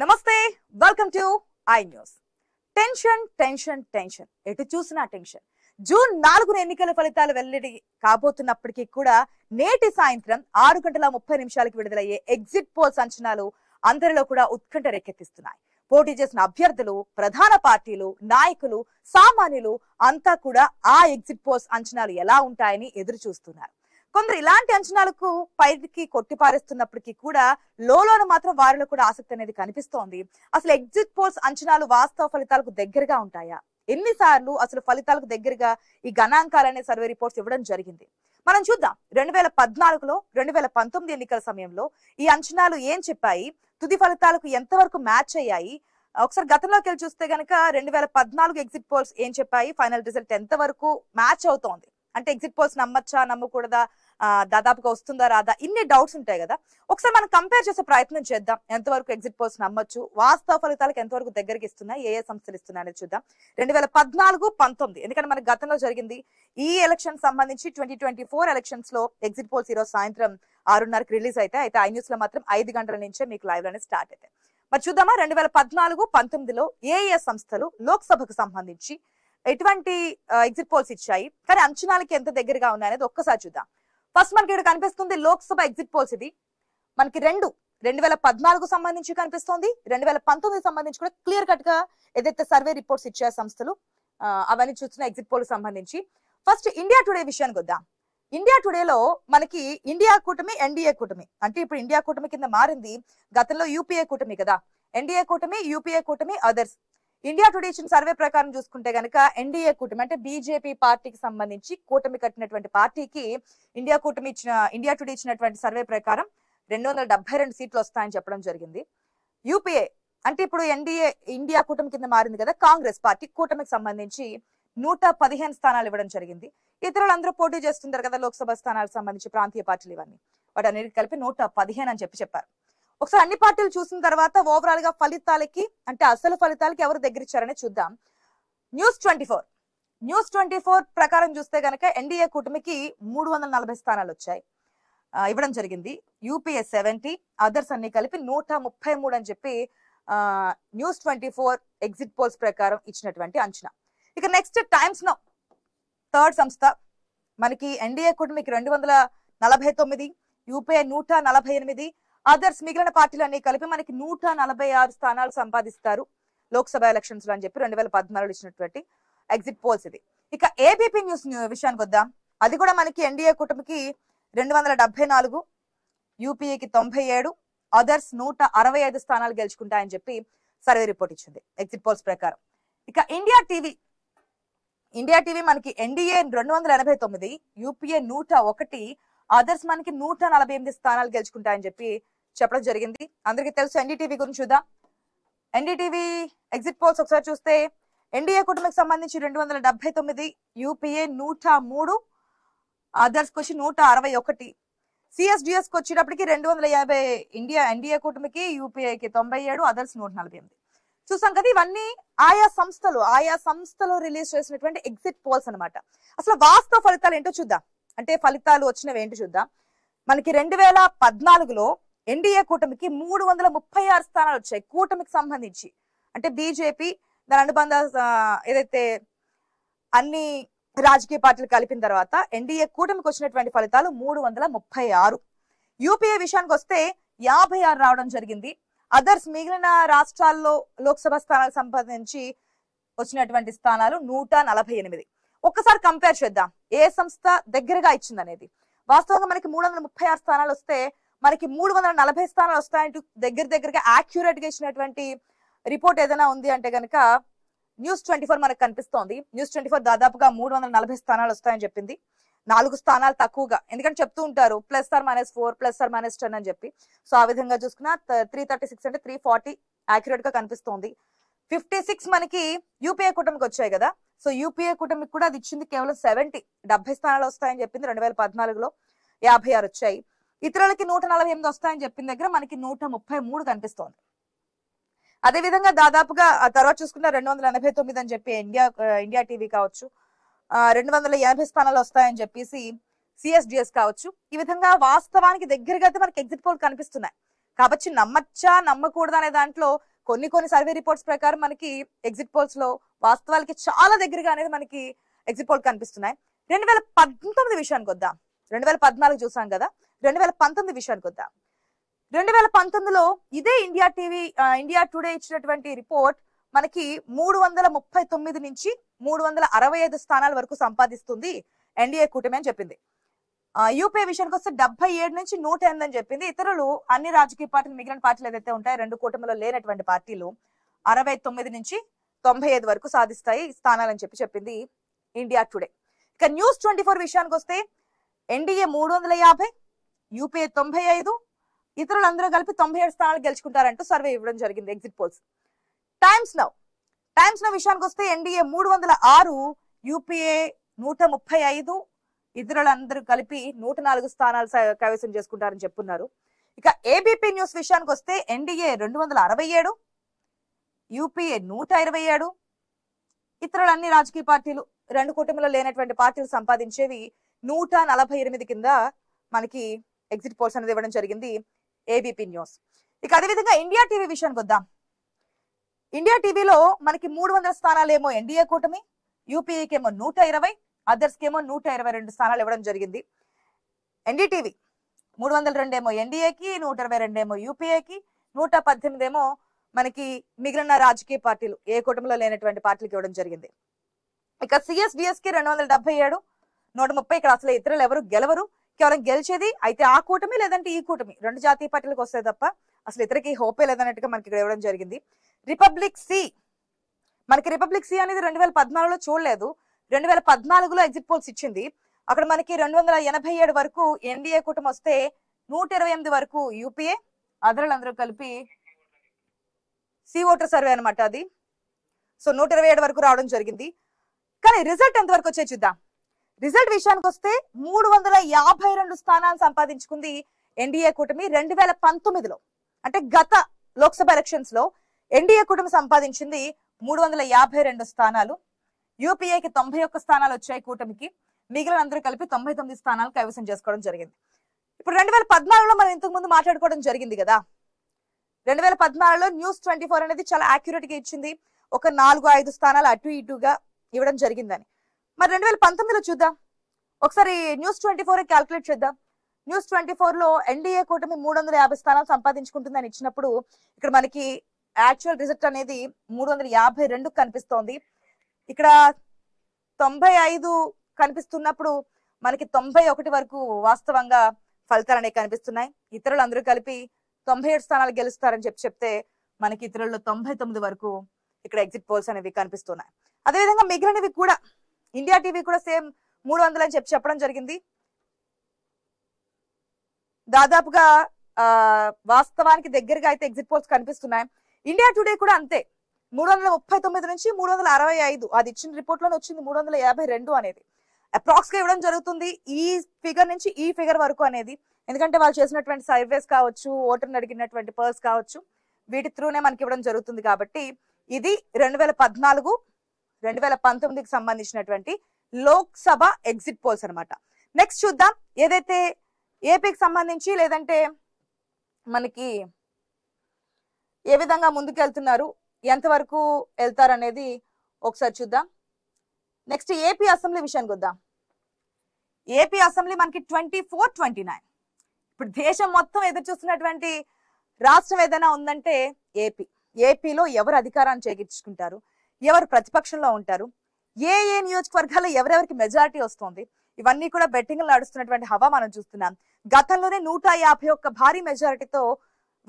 నమస్తే, welcome to I news. Tension tension tension, ఎటు చూసినా టెన్షన్. జూన్ 4న ఎన్నికల ఫలితాలు వెల్లడి కాబోతున్నప్పటికీ కూడా నేటి సాయంత్రం 6:30 విడుదలయ్యే ఎగ్జిట్ పోల్స్ అంచనాలు అందరిలో కూడా ఉత్కంఠ రేకెత్తిస్తున్నాయి. పోటీ చేసిన అభ్యర్థులు, ప్రధాన పార్టీలు, నాయకులు, సామాన్యులు అంతా కూడా ఆ ఎగ్జిట్ పోల్స్ అంచనాలు ఎలా ఉంటాయని ఎదురు చూస్తున్నారు. కొందరు ఇలాంటి అంచనాలకు పైకి కొట్టిపారేస్తున్నప్పటికీ కూడా లోలోన మాత్రం వారిలో కూడా ఆసక్తి అనేది కనిపిస్తోంది. అసలు ఎగ్జిట్ పోల్స్ అంచనాలు వాస్తవ ఫలితాలకు దగ్గరగా ఉంటాయా? ఎన్నిసార్లు అసలు ఫలితాలకు దగ్గరగా ఈ గణాంకాలనే సర్వే రిపోర్ట్స్ ఇవ్వడం జరిగింది? మనం చూద్దాం. 2014లో 2019 ఎన్నికల సమయంలో ఈ అంచనాలు ఏం చెప్పాయి, తుది ఫలితాలకు ఎంతవరకు మ్యాచ్ అయ్యాయి? ఒకసారి గతంలోకి వెళ్ళి చూస్తే గనక 2014 ఎగ్జిట్ పోల్స్ ఏం చెప్పాయి, ఫైనల్ రిజల్ట్ ఎంత వరకు మ్యాచ్ అవుతోంది, అంటే ఎగ్జిట్ పోల్స్ నమ్మచ్చా నమ్మకూడదా, దాదాపుగా వస్తుందా రాదా, ఇన్ని డౌట్స్ ఉంటాయి కదా. ఒకసారి మనం కంపేర్ చేసే ప్రయత్నం చేద్దాం. ఎంతవరకు ఎగ్జిట్ పోల్స్ నమ్మొచ్చు, వాస్తవ ఫలితాలకు ఎంతవరకు దగ్గరికి ఇస్తున్నాయి, ఏ సంస్థలు ఇస్తున్నాయి అనేది చూద్దాం. 2014-19 ఎందుకంటే మనకి గతంలో జరిగింది ఈ ఎలక్షన్ సంబంధించి 2024 ఎలక్షన్స్ లో ఎగ్జిట్ పోల్స్ ఈరోజు సాయంత్రం 6:30కి రిలీజ్ అయితే ఐ న్యూస్ లో మాత్రం 5 గంటల నుంచే మీకు లైవ్ లోనే స్టార్ట్ అయితే. మరి చూద్దామా 2014-19లో ఏ సంస్థలు లోక్సభకు సంబంధించి ఎటువంటి ఎగ్జిట్ పోల్స్ ఇచ్చాయి, కానీ అంచనాలకి ఎంత దగ్గరగా ఉన్నాయనేది ఒక్కసారి చూద్దాం. ఫస్ట్ మనకి ఇక్కడ కనిపిస్తుంది లోక్సభ ఎగ్జిట్ పోల్స్. ఇది మనకి 2014 సంబంధించి కనిపిస్తుంది, 2019 సంబంధించి కూడా క్లియర్ కట్ గా ఏదైతే సర్వే రిపోర్ట్స్ ఇచ్చే సంస్థలు అవన్నీ చూస్తున్న ఎగ్జిట్ పోల్ సంబంధించి. ఫస్ట్ ఇండియా టుడే విషయానికి వద్దాం. ఇండియా టుడేలో మనకి ఇండియా కూటమి, ఎన్డీఏ కూటమి, అంటే ఇప్పుడు ఇండియా కూటమి కింద మారింది. గతంలో యూపీఏ కూటమి కదా, ఎన్డీఏ కూటమి, యూపీఏ కూటమి, అదర్స్. ఇండియా టుడే ఇచ్చిన సర్వే ప్రకారం చూసుకుంటే గనక ఎన్డీఏ కూటమి అంటే బీజేపీ పార్టీకి సంబంధించి కూటమి కట్టినటువంటి పార్టీకి ఇండియా టుడే ఇచ్చినటువంటి సర్వే ప్రకారం 272 సీట్లు వస్తాయని చెప్పడం జరిగింది. యూపీఏ అంటే ఇప్పుడు ఇండియా కూటమి కింద మారింది కదా, కాంగ్రెస్ పార్టీ కూటమికి సంబంధించి 115 స్థానాలు ఇవ్వడం జరిగింది. ఇతరులందరూ పోటీ చేస్తుంటారు కదా లోక్సభ స్థానాలకు సంబంధించి, ప్రాంతీయ పార్టీలు, ఇవన్నీ వాటన్నిటికి కలిపి 115 అని చెప్పారు. ఒకసారి అన్ని పార్టీలు చూసిన తర్వాత ఓవరాల్ గా ఫలితాలకి, అంటే అసలు ఫలితాలకి ఎవరు దగ్గర ఇచ్చారనే చూద్దాం. న్యూస్ 24 ప్రకారం చూస్తే గనక ఎన్డీఏ కూటమికి 340 స్థానాలు వచ్చాయి, ఇవ్వడం జరిగింది. యూపీఏ 70, అదర్స్ అన్ని కలిపి 133 అని చెప్పి న్యూస్ 24 ఎగ్జిట్ పోల్స్ ప్రకారం ఇచ్చినటువంటి అంచనా. ఇక నెక్స్ట్ టైమ్స్ నౌ థర్డ్ సంస్థ, మనకి ఎన్డీఏ కూటమికి 249, యూపీఏ 148, అదర్స్ మిగిలిన పార్టీలు అన్ని కలిపి మనకి 146 స్థానాలు సంపాదిస్తారు లోక్సభ ఎలక్షన్స్ లో అని చెప్పి 2014 ఇచ్చినటువంటి ఎగ్జిట్ పోల్స్ ఇది. ఇక ఏబీపీ న్యూస్ విషయానికి వద్దాం. అది కూడా మనకి ఎన్డీఏ కూటమికి 274, యూపీఏకి 97, అదర్స్ 165 స్థానాలు గెలుచుకుంటాయని చెప్పి సర్వే రిపోర్ట్ ఇచ్చింది ఎగ్జిట్ పోల్స్ ప్రకారం. ఇక ఇండియా టీవీ మనకి ఎన్డీఏ 289, యూపీఏ 101, అదర్స్ మనకి 148 స్థానాలు గెలుచుకుంటాయని చెప్పి చెప్పడం జరిగింది. అందరికీ తెలుసు ఎన్డీటీవీ గురించి చూద్దాం. ఎన్డీటీవీ ఎగ్జిట్ పోల్స్ ఒకసారి చూస్తే ఎన్డీఏ కూటమికి సంబంధించి 279, యూపీఏ 103, అదర్స్ కి వచ్చి 161, సిఎస్డిఎస్ కి వచ్చేటప్పటికి 250 ఎన్డీఏ కూటమికి, యూపీఏకి 97, అదర్స్ 148. చూసాం కదా, ఇవన్నీ ఆయా సంస్థలు రిలీజ్ చేసినటువంటి ఎగ్జిట్ పోల్స్ అనమాట. అసలు వాస్తవ ఫలితాలు ఏంటో చూద్దాం, అంటే ఫలితాలు వచ్చినవి ఏంటో చూద్దాం. మనకి 2014లో ఎన్డీఏ కూటమికి 336 స్థానాలు వచ్చాయి కూటమికి సంబంధించి, అంటే బీజేపీ దాని అనుబంధ ఏదైతే అన్ని రాజకీయ పార్టీలు కలిపిన తర్వాత ఎన్డీఏ కూటమికి వచ్చినటువంటి ఫలితాలు 336. యూపీఏ విషయానికి వస్తే 56 రావడం జరిగింది. అదర్స్ మిగిలిన రాష్ట్రాల్లో లోక్సభ స్థానాలకు సంబంధించి వచ్చినటువంటి స్థానాలు 148. ఒక్కసారి కంపేర్ చేద్దాం ఏ సంస్థ దగ్గరగా ఇచ్చింది అనేది. వాస్తవంగా మనకి 336 స్థానాలు వస్తే మనకి 340 స్థానాలు వస్తాయంటూ దగ్గరగా యాక్యురేట్ గా ఇచ్చినటువంటి రిపోర్ట్ ఏదైనా ఉంది అంటే కనుక న్యూస్ 24 మనకు కనిపిస్తోంది. న్యూస్ 24 దాదాపుగా 340 స్థానాలు వస్తాయని చెప్పింది. 4 స్థానాలు తక్కువగా, ఎందుకంటే చెప్తూ ఉంటారు +or-4, +or-10 అని చెప్పి. సో ఆ విధంగా చూసుకున్నా 336 అంటే 340 యాక్యురేట్ గా కనిపిస్తోంది. 56 మనకి యూపీఏ కూటమికి వచ్చాయి కదా, సో యూపీఏ కూటమికి కూడా అది ఇచ్చింది కేవలం 70 స్థానాలు వస్తాయని చెప్పింది. 2014లో 56 వచ్చాయి. ఇతరులకి 148 వస్తాయని చెప్పిన దగ్గర మనకి 133 కనిపిస్తోంది. అదే విధంగా దాదాపుగా ఆ తర్వాత చూసుకున్న 289 అని చెప్పి ఇండియా టీవీ కావచ్చు, 280 స్థానాలు వస్తాయని చెప్పేసి సిఎస్డిఎస్ కావచ్చు. ఈ విధంగా వాస్తవానికి దగ్గరగా అయితే మనకి ఎగ్జిట్ పోల్ కనిపిస్తున్నాయి. కాబట్టి నమ్మచ్చా నమ్మకూడదా అనే దాంట్లో కొన్ని సర్వే రిపోర్ట్స్ ప్రకారం మనకి ఎగ్జిట్ పోల్స్ లో వాస్తవాలకి చాలా దగ్గరగా అనేది మనకి ఎగ్జిట్ పోల్ కనిపిస్తున్నాయి. 2019 విషయానికి వద్దాం. 2014 చూసాం కదా, 2019 విషయానికి వద్దాం. 2019లో ఇదే ఇండియా టుడే ఇచ్చినటువంటి రిపోర్ట్ మనకి 339 నుంచి 365 స్థానాల వరకు సంపాదిస్తుంది ఎన్డీఏ కూటమి అని చెప్పింది. యూపీఏ విషయానికి వస్తే 77 నుంచి 108 అని చెప్పింది. ఇతరులు అన్ని రాజకీయ పార్టీలు, మిగిలిన పార్టీలు ఏదైతే ఉంటాయో రెండు కూటమిలో లేనటువంటి పార్టీలు 69 నుంచి 95 వరకు సాధిస్తాయి స్థానాలని చెప్పింది ఇండియా టుడే. ఇక న్యూస్ 24 విషయానికి వస్తే ఎన్డీఏ 350, యూపీఏ 95, ఇతరులందరూ కలిపి 97 స్థానాలు గెలుచుకుంటారంటూ సర్వే ఇవ్వడం జరిగింది ఎగ్జిట్ పోల్స్. టైమ్స్ నౌ విషయానికి వస్తే ఎన్డీఏ 306, యూపీఏ 135, ఇతరులందరూ కలిపి 104 స్థానాలు కైవసం చేసుకుంటారని చెప్పున్నారు. ఇక ఏబీపీ న్యూస్ విషయానికి వస్తే ఎన్డీఏ 267, యూపీఏ 127, ఇతరులు అన్ని రాజకీయ పార్టీలు, రెండు కూటమిలో లేనటువంటి పార్టీలు సంపాదించేవి 148 కింద మనకి ఎగ్జిట్ పోల్స్ అనేది ఇవ్వడం జరిగింది ఏబీపీ న్యూస్. ఇక అదేవిధంగా ఇండియా టీవీ విషయానికి వద్దాం. ఇండియా టీవీలో మనకి 300 స్థానాలు ఏమో ఎన్డీఏ కూటమి, యూపీఏకి ఏమో 120, అదర్స్ కేమో 122 స్థానాలు ఇవ్వడం జరిగింది. ఎన్డీటీవీ 302 ఏమో ఎన్డీఏకి, 122 ఏమో యూపీఏకి, 118 ఏమో మనకి మిగిలిన రాజకీయ పార్టీలు, ఏ కూటమిలో లేనటువంటి పార్టీలకు ఇవ్వడం జరిగింది. ఇక సిఎస్డిఎస్ కి 277, 130. ఇక్కడ అసలు ఇతరులు ఎవరు గెలవరు, కేవలం గెలిచేది అయితే ఆ కూటమి లేదంటే ఈ కూటమి, రెండు జాతీయ పార్టీలకు వస్తాయి తప్ప అసలు ఇతరికి హోపే లేదన్నట్టుగా మనకి ఇక్కడ ఇవ్వడం జరిగింది. రిపబ్లిక్ సి అనేది 2014లో చూడలేదు, 2014లో ఎగ్జిట్ పోల్స్ ఇచ్చింది. అక్కడ మనకి 287 వరకు ఎన్డీఏ కూటమి వస్తే 128 వరకు యూపీఏ, అదరులందరూ కలిపి సి ఓటర్ సర్వే అనమాట అది. సో 127 వరకు రావడం జరిగింది. కానీ రిజల్ట్ ఎంత వరకు వచ్చే చూద్దాం. రిజల్ట్ విషయానికి వస్తే 352 స్థానాలు సంపాదించుకుంది ఎన్డీఏ కూటమి 2019లో. అంటే గత లోక్సభ ఎలక్షన్స్ లో ఎన్డీఏ కూటమి సంపాదించింది 352 స్థానాలు, యూపీఏకి 91 స్థానాలు వచ్చాయి కూటమికి, మిగిలిన అందరూ కలిపి 99 స్థానాలు కైవసం చేసుకోవడం జరిగింది. ఇప్పుడు 2014లో మనం ఇంతకు ముందు మాట్లాడుకోవడం జరిగింది కదా, 2014లో న్యూస్ 24 అనేది చాలా యాక్యురేట్ గా ఇచ్చింది, ఒక 4-5 స్థానాలు అటు ఇటుగా ఇవ్వడం జరిగిందని. మరి 2019లో చూద్దాం ఒకసారి, న్యూస్ 24 క్యాల్కులేట్ చేద్దాం. న్యూస్ 24లో ఎన్డీఏ కూటమి 350 స్థానాలు సంపాదించుకుంటుందని ఇచ్చినప్పుడు ఇక్కడ మనకి యాక్చువల్ రిజల్ట్ అనేది 352 కనిపిస్తోంది. ఇక్కడ 95 కనిపిస్తున్నప్పుడు మనకి 91 వరకు వాస్తవంగా ఫలితాలు అనేవి కనిపిస్తున్నాయి. ఇతరులు అందరూ కలిపి 97 స్థానాలు గెలుస్తారని చెప్తే మనకి ఇతరుల్లో 99 వరకు ఇక్కడ ఎగ్జిట్ పోల్స్ అనేవి కనిపిస్తున్నాయి. అదేవిధంగా మిగిలినవి కూడా ఇండియా టీవీ కూడా సేమ్ 300 అని చెప్పడం జరిగింది. దాదాపుగా వాస్తవానికి దగ్గరగా అయితే ఎగ్జిట్ పోల్స్ కనిపిస్తున్నాయి. ఇండియా టుడే కూడా అంతే, 339 నుంచి 365, అది ఇచ్చిన రిపోర్ట్ లోనే వచ్చింది 352 అనేది. అప్రాక్స్ గా ఇవ్వడం జరుగుతుంది ఈ ఫిగర్ నుంచి ఈ ఫిగర్ వరకు అనేది, ఎందుకంటే వాళ్ళు చేసినటువంటి సర్వేస్ కావచ్చు, ఓటర్ని అడిగినటువంటి పర్స్ కావచ్చు, వీటి త్రూనే మనకి ఇవ్వడం జరుగుతుంది. కాబట్టి ఇది 2014, 2019కి సంబంధించినటువంటి లోక్సభ ఎగ్జిట్ పోల్స్ అనమాట. నెక్స్ట్ చూద్దాం, ఏదైతే ఏపీకి సంబంధించి లేదంటే మనకి ఏ విధంగా ముందుకు వెళ్తున్నారు, ఎంతవరకు వెళ్తారు అనేది ఒకసారి చూద్దాం. నెక్స్ట్ ఏపీ అసెంబ్లీ విషయానికి వద్దాం. ఏపీ అసెంబ్లీ మనకి 24-29. ఇప్పుడు దేశం మొత్తం ఎదురు చూస్తున్నటువంటి రాష్ట్రం ఏదైనా ఉందంటే ఏపీలో ఎవరు అధికారాన్ని చేకూర్చుకుంటారు, ఎవరు ప్రతిపక్షంలో ఉంటారు, ఏ నియోజకవర్గాల్లో ఎవరెవరికి మెజారిటీ వస్తుంది, ఇవన్నీ కూడా బెట్టింగ్ నడుస్తున్నటువంటి హవా మనం చూస్తున్నాం. గతంలోనే 151 భారీ మెజారిటీతో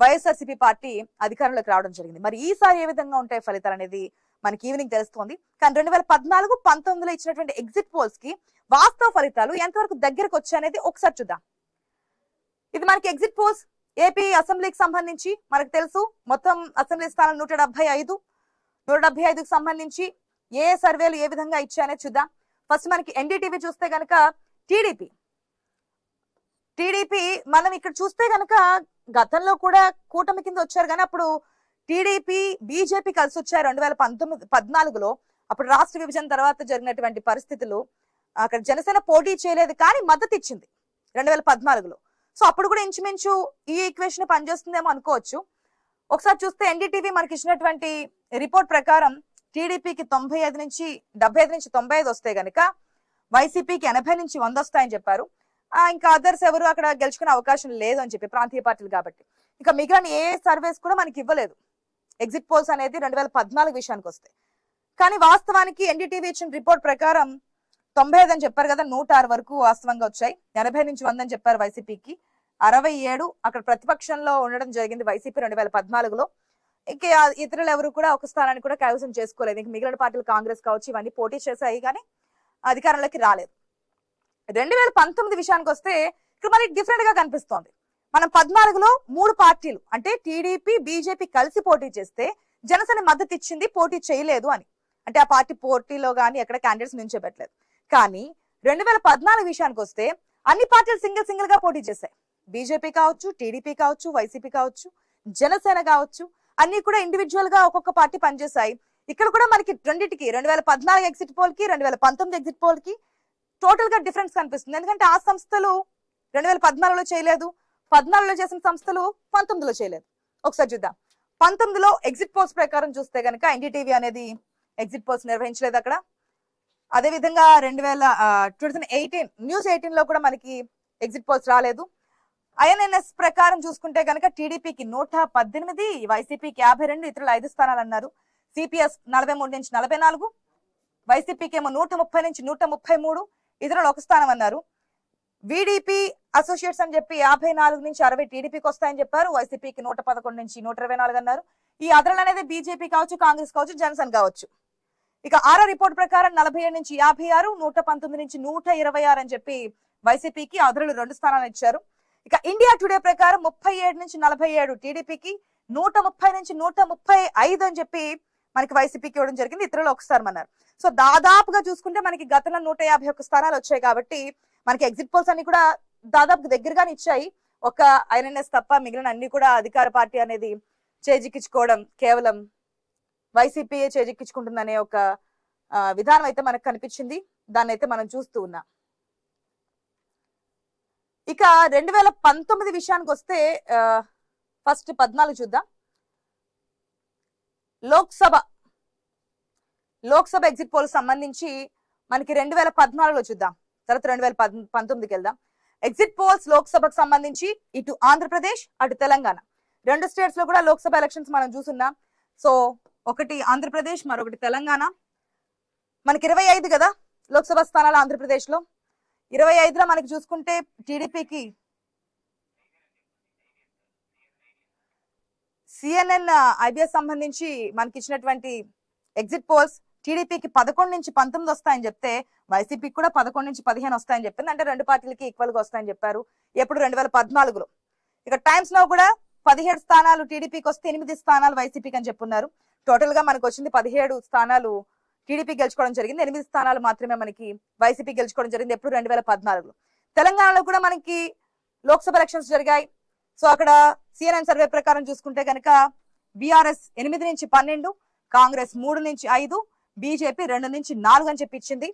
వైఎస్ఆర్సీపీ పార్టీ అధికారంలోకి రావడం జరిగింది. మరి ఈసారి ఏ విధంగా ఉంటాయి ఫలితాలు అనేది మనకి ఈవినింగ్ తెలుస్తోంది. కానీ 2014-19లో ఇచ్చినటువంటి ఎగ్జిట్ పోల్స్ కి వాస్తవ ఫలితాలు ఎంతవరకు దగ్గరకు వచ్చాయనేది ఒకసారి చూద్దాం. ఇది మనకి ఎగ్జిట్ పోల్స్ ఏపీ అసెంబ్లీకి సంబంధించి మనకు తెలుసు, మొత్తం అసెంబ్లీ స్థానాలు 175కి సంబంధించి ఏ సర్వేలు ఏ విధంగా ఇచ్చాయనే చూద్దాం. ఫస్ట్ మనకి ఎన్డీటీవీ చూస్తే గనక టీడీపీ మనం ఇక్కడ చూస్తే గనక గతంలో కూడా కూటమి కింద వచ్చారు, కానీ అప్పుడు టీడీపీ బీజేపీ కలిసి వచ్చారు 2014లో. అప్పుడు రాష్ట్ర విభజన తర్వాత జరిగినటువంటి పరిస్థితులు, అక్కడ జనసేన పోటీ చేయలేదు కానీ మద్దతు ఇచ్చింది 2014లో. సో అప్పుడు కూడా ఇంచుమించు ఈ ఈక్వేషన్ పనిచేస్తుందేమో అనుకోవచ్చు. ఒకసారి చూస్తే ఎన్డీటీవీ మనకి ఇచ్చినటువంటి రిపోర్ట్ ప్రకారం టీడీపీకి 95 నుంచి 75 నుంచి 95 వస్తే గనక వైసీపీకి 80 నుంచి 100 వస్తాయని చెప్పారు. ఇంకా అదర్స్ ఎవరు అక్కడ గెలుచుకునే అవకాశం లేదు అని చెప్పి, ప్రాంతీయ పార్టీలు కాబట్టి. ఇంకా మిగిలిన ఏ సర్వేస్ కూడా మనకి ఇవ్వలేదు ఎగ్జిట్ పోల్స్ అనేది 2014 విషయానికి వస్తే. కానీ వాస్తవానికి ఎన్డీటీవీ ఇచ్చిన రిపోర్ట్ ప్రకారం 95 అని చెప్పారు కదా, 106 వరకు వాస్తవంగా వచ్చాయి. 80 నుంచి 100 అని చెప్పారు వైసీపీకి. 67 అక్కడ ప్రతిపక్షంలో ఉండడం జరిగింది వైసీపీ 2014లో. ఇంకా ఇతరులు ఎవరు కూడా ఒక స్థానాన్ని కూడా కైవసం చేసుకోలేదు. ఇంక మిగిలిన పార్టీలు కాంగ్రెస్ కావచ్చు ఇవన్నీ పోటీ చేశాయి కానీ అధికారంలోకి రాలేదు. 2019 విషయానికి వస్తే ఇక్కడ మనకి డిఫరెంట్ గా కనిపిస్తోంది. మనం 14లో 3 పార్టీలు అంటే టీడీపీ బీజేపీ కలిసి పోటీ చేస్తే జనసేన మద్దతు ఇచ్చింది, పోటీ చేయలేదు అని. అంటే ఆ పార్టీ పోటీలో కానీ ఎక్కడ క్యాండిడేట్స్ నిల్చోబెట్టలేదు. కానీ 2014 విషయానికి వస్తే అన్ని పార్టీలు సింగిల్ గా పోటీ చేశాయి. బీజేపీ కావచ్చు, టీడీపీ కావచ్చు, వైసీపీ కావచ్చు, జనసేన కావచ్చు, అన్ని కూడా ఇండివిజువల్ గా ఒక్కొక్క పార్టీ పనిచేశాయి. ఇక్కడ కూడా మనకి రెండింటికి 2014 ఎగ్జిట్ పోల్ కి 2019 ఎగ్జిట్ పోల్ కి టోటల్ గా డిఫరెన్స్ కనిపిస్తుంది. ఎందుకంటే ఆ సంస్థలు 2014లో చేయలేదు, 14లో చేసిన సంస్థలు 19లో చేయలేదు. ఒకసారి చూద్దాం. 19లో ఎగ్జిట్ పోల్స్ ప్రకారం చూస్తే కనుక ఎన్డీటీవీ అనేది ఎగ్జిట్ పోల్స్ నిర్వహించలేదు అక్కడ. అదే విధంగా 2018 న్యూస్ 18 లో కూడా మనకి ఎగ్జిట్ పోల్స్ రాలేదు. ఐఎన్ఎన్ఎస్ ప్రకారం చూసుకుంటే కనుక టీడీపీకి 118, వైసీపీకి 52, ఇతరులు 5 స్థానాలు అన్నారు. సిపిఎస్ 43 నుంచి 44, వైసీపీకి ఏమో 130 నుంచి 133, ఇతరులు 1 స్థానం అన్నారు. విడిపి అసోసియేట్స్ అని చెప్పి 54 నుంచి 60 టీడీపీకి వస్తాయని చెప్పారు. వైసీపీకి 111 నుంచి 124 అన్నారు. ఈ అదరలు అనేది బీజేపీ కావచ్చు, కాంగ్రెస్ కావచ్చు, జనసేన కావచ్చు. ఇక ఆరో రిపోర్ట్ ప్రకారం 47 నుంచి 56, 119 నుంచి 126 అని చెప్పి వైసీపీకి అదరలు 2 స్థానాలు ఇచ్చారు. ఇక ఇండియా టుడే ప్రకారం 37 నుంచి 47 టీడీపీకి, 130 నుంచి 135 అని చెప్పి మనకి వైసీపీకి ఇవ్వడం జరిగింది. ఇతరులు 1 స్థానం అన్నారు. సో దాదాపుగా చూసుకుంటే మనకి గతంలో 151 స్థానాలు వచ్చాయి కాబట్టి మనకి ఎగ్జిట్ పోల్స్ అన్ని కూడా దాదాపు దగ్గరగానే ఇచ్చాయి. ఒక ఐఎన్ఎస్ తప్ప మిగిలిన అన్ని కూడా అధికార పార్టీ అనేది చేజిక్కించుకోవడం, కేవలం వైసీపీ చేజిక్కించుకుంటుందనే ఒక విధానం అయితే మనకు కనిపించింది. దాన్ని అయితే మనం చూస్తూ ఉన్నాం. ఇక 2019 విషయానికి వస్తే ఫస్ట్ 14 చూద్దాం. లోక్సభ ఎగ్జిట్ పోల్ సంబంధించి మనకి 2014లో చూద్దాం, తర్వాత 2019కి వెళ్దాం. ఎగ్జిట్ పోల్స్ లోక్సభకు సంబంధించి ఇటు ఆంధ్రప్రదేశ్ అటు తెలంగాణ 2 స్టేట్స్ లో కూడా లోక్సభ ఎలక్షన్స్ మనం చూస్తున్నాం. సో ఒకటి ఆంధ్రప్రదేశ్, మరొకటి తెలంగాణ. మనకి 25 కదా లోక్సభ స్థానాలు ఆంధ్రప్రదేశ్ లో. 25లో మనకి చూసుకుంటే టీడీపీకి సిఎన్ఎన్ ఐబిఎస్ సంబంధించి మనకి ఇచ్చినటువంటి ఎగ్జిట్ పోల్స్ టీడీపీకి 11 నుంచి 19 వస్తాయని చెప్తే వైసీపీకి కూడా 11 నుంచి 15 వస్తాయని చెప్పింది. అంటే 2 పార్టీలకి ఈక్వల్ గా వస్తాయని చెప్పారు. ఎప్పుడు 2014లో. ఇక టైమ్స్ లో కూడా 17 స్థానాలు టీడీపీకి వస్తే 8 స్థానాలు వైసీపీకి అని చెప్పున్నారు. టోటల్ గా మనకు వచ్చింది 17 స్థానాలు టీడీపీ గెలుచుకోవడం జరిగింది. 8 స్థానాలు మాత్రమే మనకి వైసీపీ గెలుచుకోవడం జరిగింది. ఎప్పుడు 2014లో. తెలంగాణలో కూడా మనకి లోక్సభ ఎలక్షన్స్ జరిగాయి. సో అక్కడ సిఎన్ఎన్ సర్వే ప్రకారం చూసుకుంటే కనుక బీఆర్ఎస్ 8 నుంచి 12, కాంగ్రెస్ 3 నుంచి 5, బీజేపీ 2 నుంచి 4 అని చెప్పి ఇచ్చింది.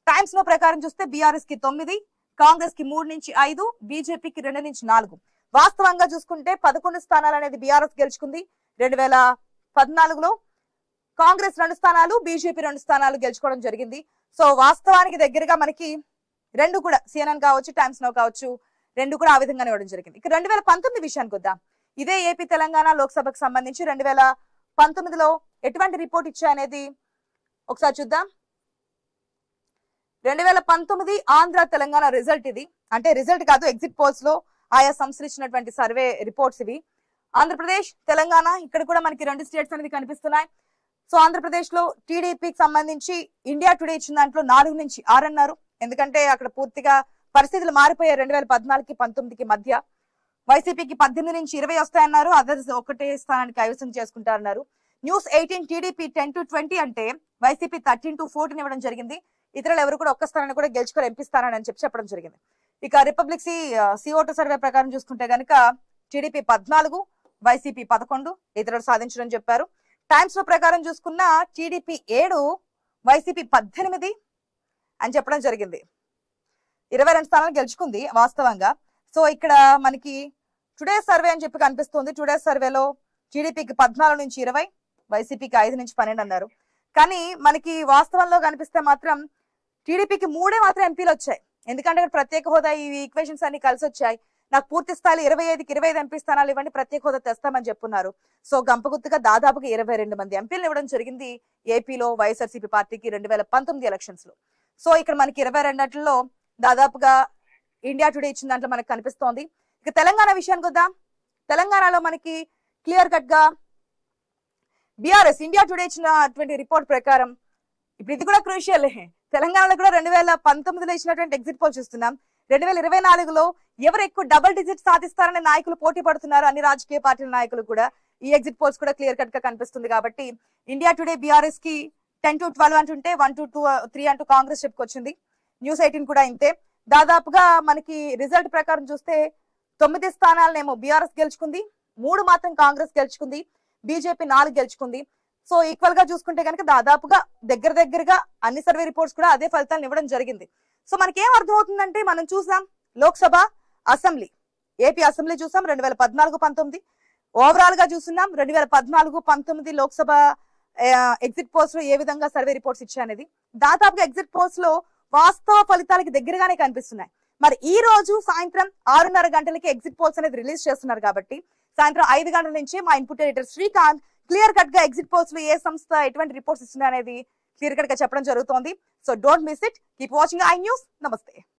టైమ్స్ లో ప్రకారం చూస్తే బీఆర్ఎస్ కి 9, కాంగ్రెస్ కి 3 నుంచి 5, బీజేపీకి 2 నుంచి 4. వాస్తవంగా చూసుకుంటే 11 స్థానాలు అనేది బీఆర్ఎస్ గెలుచుకుంది 2014లో. కాంగ్రెస్ 2 స్థానాలు, బీజేపీ 2 స్థానాలు గెలుచుకోవడం జరిగింది. సో వాస్తవానికి దగ్గరగా మనకి 2 కూడా సిఎన్ఎన్ కావచ్చు, టైమ్స్ నౌ కావచ్చు, 2 కూడా ఆ విధంగానే ఇవ్వడం జరిగింది. ఇక 2019 విషయానికి వద్దాం. ఇదే ఏపీ తెలంగాణ లోక్సభకు సంబంధించి 2019లో ఎటువంటి రిపోర్ట్ ఇచ్చాయనేది ఒకసారి చూద్దాం. 2019 ఆంధ్ర తెలంగాణ రిజల్ట్ ఇది. అంటే రిజల్ట్ కాదు, ఎగ్జిట్ పోల్స్ లో ఆయా సంస్థలు ఇచ్చినటువంటి సర్వే రిపోర్ట్స్ ఇవి. ఆంధ్రప్రదేశ్, తెలంగాణ ఇక్కడ కూడా మనకి 2 స్టేట్స్ అనేది కనిపిస్తున్నాయి. సో ఆంధ్రప్రదేశ్ లో టీడీపీకి సంబంధించి ఇండియా టుడే ఇచ్చిన దాంట్లో 4 నుంచి 6 అన్నారు. ఎందుకంటే అక్కడ పూర్తిగా పరిస్థితులు మారిపోయాయి 2014కి 19కి మధ్య. వైసీపీకి 18 నుంచి 20 వస్తాయన్నారు. అదర్స్ 1 స్థానానికి కైవసం చేసుకుంటారన్నారు. న్యూస్ 18 టీడీపీ 10 to 20 అంటే వైసీపీ 13 to 14 ఇవ్వడం జరిగింది. ఇతరులు ఎవరు కూడా 1 స్థానాన్ని కూడా గెలుచుకొని ఎంపిస్తారని చెప్పి చెప్పడం జరిగింది. ఇక రిపబ్లిక్ CO2 సర్వే ప్రకారం చూసుకుంటే కనుక టీడీపీ 14, వైసీపీ 11 ఇతరులు సాధించడం చెప్పారు. టైమ్స్ లో ప్రకారం చూసుకున్న టీడీపీ 7, వైసీపీ 18 అని చెప్పడం జరిగింది. 22 స్థానాలు గెలుచుకుంది వాస్తవంగా. సో ఇక్కడ మనకి టుడే సర్వే అని చెప్పి కనిపిస్తుంది. టుడే సర్వేలో టీడీపీకి 14 నుంచి 20, వైసీపీకి 5 నుంచి 12 అన్నారు. కానీ మనకి వాస్తవంలో కనిపిస్తే మాత్రం టీడీపీకి 3 మాత్రం ఎంపీలు వచ్చాయి. ఎందుకంటే ప్రత్యేక హోదా ఈ ఈక్వేషన్స్ అన్ని కలిసి వచ్చాయి. నాకు పూర్తి స్థాయిలో 25కి 25 ఎంపీ స్థానాలు ఇవ్వండి, ప్రత్యేక హోదా తెస్తామని చెప్పున్నారు. సో గంపగుత్తుగా దాదాపుగా 22 మంది ఎంపీలు ఇవ్వడం జరిగింది ఏపీలో వైఎస్ఆర్సీపీ పార్టీకి 2019 ఎలక్షన్స్ లో. సో ఇక్కడ మనకి 22లో దాదాపుగా ఇండియా టుడే ఇచ్చిన దాంట్లో మనకు కనిపిస్తోంది. ఇక తెలంగాణ విషయానికి వద్దాం. తెలంగాణలో మనకి క్లియర్ కట్ గా బీఆర్ఎస్ ఇండియా టుడే ఇచ్చినటువంటి రిపోర్ట్ ప్రకారం ఇప్పుడు ఇది కూడా క్రూషియల్. తెలంగాణలో కూడా 2019లో ఇచ్చినటువంటి ఎగ్జిట్ పోల్ చూస్తున్నాం. 2024లో ఎవరు ఎక్కువ డబుల్ డిజిట్ సాధిస్తారనే నాయకులు పోటీ పడుతున్నారు. అన్ని రాజకీయ పార్టీల నాయకులు కూడా ఈ ఎగ్జిట్ పోల్స్ కూడా క్లియర్ కట్ గా కనిపిస్తుంది. కాబట్టి ఇండియా టుడే బీఆర్ఎస్ కి 10 to 12 అంటుంటే 1 to 3 అంటూ కాంగ్రెస్ చెప్పుకొచ్చింది. న్యూస్ 18 కూడా ఇంతే. దాదాపుగా మనకి రిజల్ట్ ప్రకారం చూస్తే 9 స్థానాలనేమో బీఆర్ఎస్ గెలుచుకుంది, 3 మాత్రం కాంగ్రెస్ గెలుచుకుంది, బీజేపీ 4 గెలుచుకుంది. సో ఈక్వల్ గా చూసుకుంటే కనుక దాదాపుగా దగ్గరగా అన్ని సర్వే రిపోర్ట్స్ కూడా అదే ఫలితాలను ఇవ్వడం జరిగింది. సో మనకి ఏం అర్థమవుతుందంటే మనం చూసాం లోక్సభ, అసెంబ్లీ, ఏపీ అసెంబ్లీ చూసాం 2014-19. ఓవరాల్ గా చూస్తున్నాం 2014-19 లోక్సభ ఎగ్జిట్ పోల్స్ లో ఏ విధంగా సర్వే రిపోర్ట్స్ ఇచ్చాయనేది. దాదాపుగా ఎగ్జిట్ పోల్స్ లో వాస్తవ ఫలితాలకి దగ్గరగానే కనిపిస్తున్నాయి. మరి ఈ రోజు సాయంత్రం 6:30 గంటలకి ఎగ్జిట్ పోల్స్ అనేది రిలీజ్ చేస్తున్నారు. కాబట్టి సాయంత్రం 5 గంటల నుంచి మా input editor Srikanth clear cut గా ఎగ్జిట్ పోల్స్ లో ఏ సంస్థ ఎటువంటి రిపోర్ట్స్ ఇస్తుంది అనేది క్లియర్ కట్ గా చెప్పడం జరుగుతోంది. So don't miss it. Keep watching I news. నమస్తే.